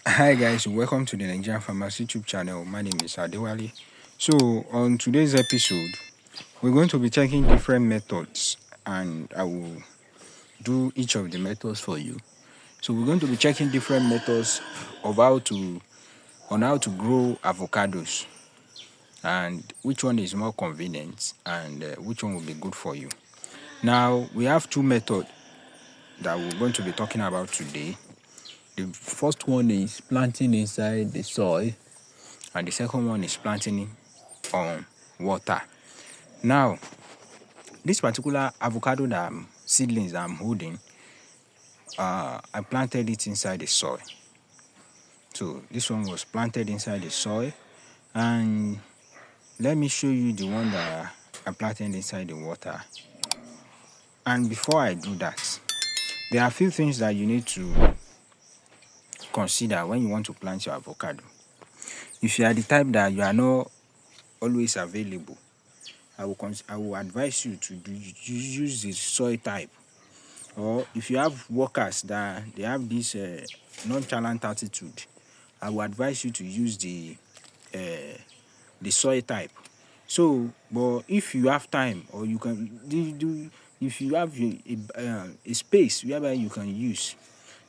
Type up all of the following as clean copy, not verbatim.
Hi guys, welcome to the Nigerian Farmers YouTube channel. My name is Adewale. So on today's episode, we're going to be checking different methods and I will do each of the methods for you. So we're going to be checking different methods of how to grow avocados and which one is more convenient and which one will be good for you. Now we have two methods that we're going to be talking about today. The first one is planting inside the soil, and the second one is planting on water. Now, this particular avocado seedlings that I'm holding, I planted it inside the soil. So this one was planted inside the soil, and let me show you the one that I planted inside the water. And before I do that, there are a few things that you need to consider when you want to plant your avocado. If you are the type that you are not always available, I will advise you to use the soil type. Or if you have workers that they have this nonchalant attitude, I will advise you to use the soil type. So, but if you have time or you can do if you have a space whereby you can use,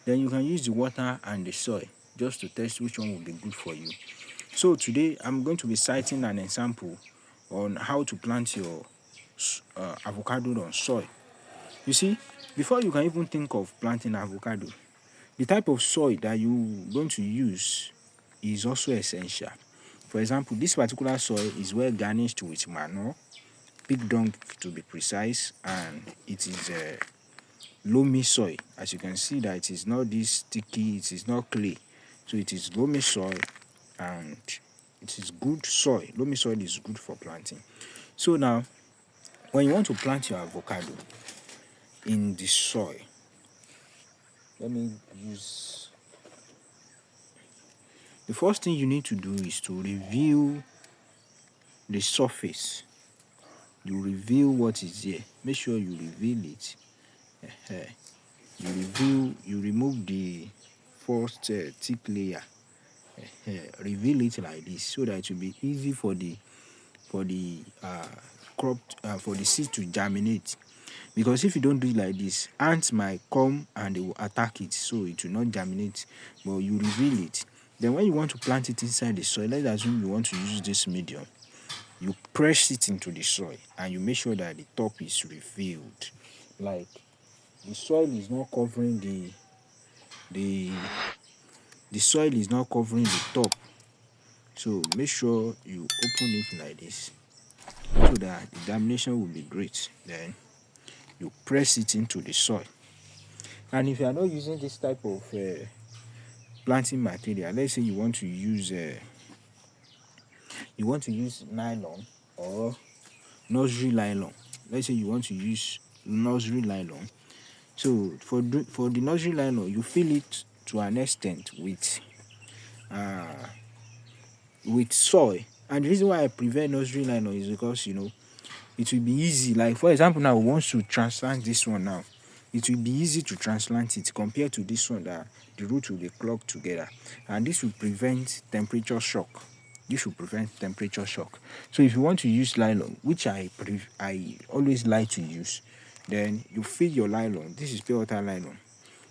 then you can use the water and the soil just to test which one will be good for you. So today I'm going to be citing an example on how to plant your avocado on soil. You see, before you can even think of planting avocado, the type of soil that you're going to use is also essential. For example, this particular soil is well garnished with manure, pig dung to be precise, and it is loamy soil. As you can see that it is not this sticky, it is not clay. So it is loamy soil and it is good soil. Loamy soil is good for planting. So now, when you want to plant your avocado in the soil, let me use the first thing you need to do is to review the surface. You review what is there. Make sure you reveal it. You remove the first thick layer. Reveal it like this so that it will be easy for the crop for the seed to germinate. Because if you don't do it like this, ants might come and they will attack it, so it will not germinate. But you reveal it. Then when you want to plant it inside the soil, let's assume you want to use this medium. You press it into the soil and you make sure that the top is revealed. Like the soil is not covering the soil is not covering the top. So make sure you open it like this so that the germination will be great. Then you press it into the soil. And if you are not using this type of planting material, let's say you want to use nylon or nursery nylon. Let's say you want to use nursery nylon. So for the nursery nylon, you fill it to an extent with soil. And the reason why I prefer nursery nylon is because it will be easy. Like for example, now we want to transplant this one now. It will be easy to transplant it compared to this one that the root will be clogged together, and this will prevent temperature shock. So if you want to use nylon, which I always like to use, then you fill your nylon. This is pure water nylon.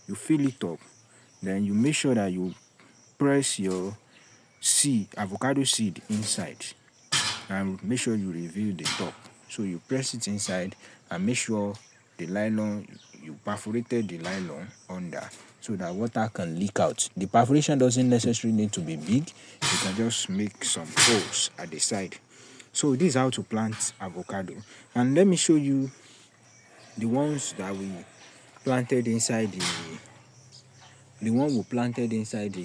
You fill it up, then you make sure that you press your avocado seed inside, and make sure you reveal the top. So you press it inside and make sure the nylon, you perforated the nylon under so that water can leak out. The perforation doesn't necessarily need to be big. You can just make some holes at the side. So this is how to plant avocado. And let me show you the ones that we planted inside the one we planted inside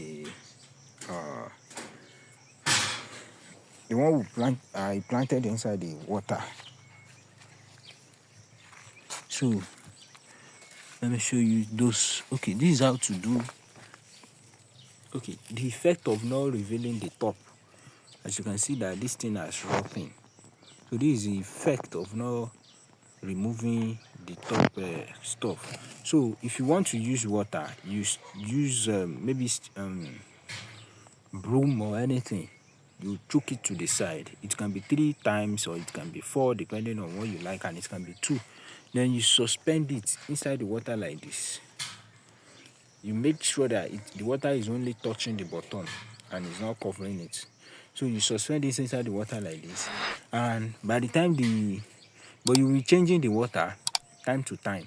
I planted inside the water. So let me show you those. Okay, this is how to do. Okay, the effect of not revealing the top. As you can see that this thing has rotten. So this is the effect of not removing the top stuff. So if you want to use water, use maybe broom or anything. You chook it to the side. It can be 3 times or it can be 4, depending on what you like, and it can be 2. Then you suspend it inside the water like this. You make sure that the water is only touching the bottom and it's not covering it. So you suspend this inside the water like this, and by the time but you will be changing the water time to time.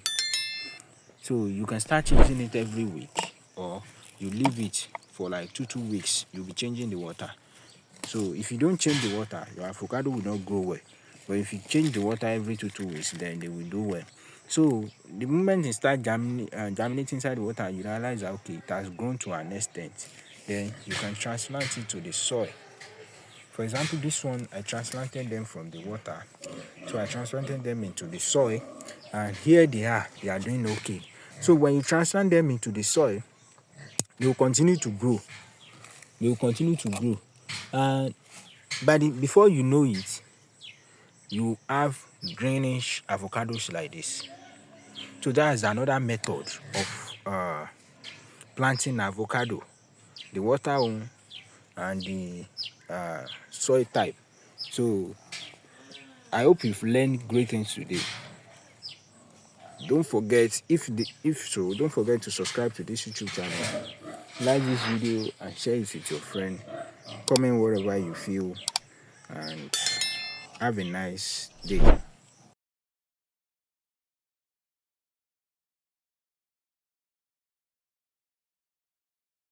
So you can start changing it every week, or you leave it for like 2 weeks. You'll be changing the water. So if you don't change the water, your avocado will not grow well. But if you change the water every 2 weeks, then they will do well. So the moment it starts germinating inside the water, you realize that okay, it has grown to an extent. Then you can transplant it to the soil. For example, this one, I transplanted them from the water. So I transplanted them into the soil, and here they are doing okay. So when you transplant them into the soil, they will continue to grow. They will continue to grow. And before you know it, you have greenish avocados like this. So that is another method of planting avocado. The water one and the soil type. So I hope you've learned great things today. Don't forget, don't forget to subscribe to this YouTube channel, like this video and share it with your friend. Comment wherever you feel, and have a nice day.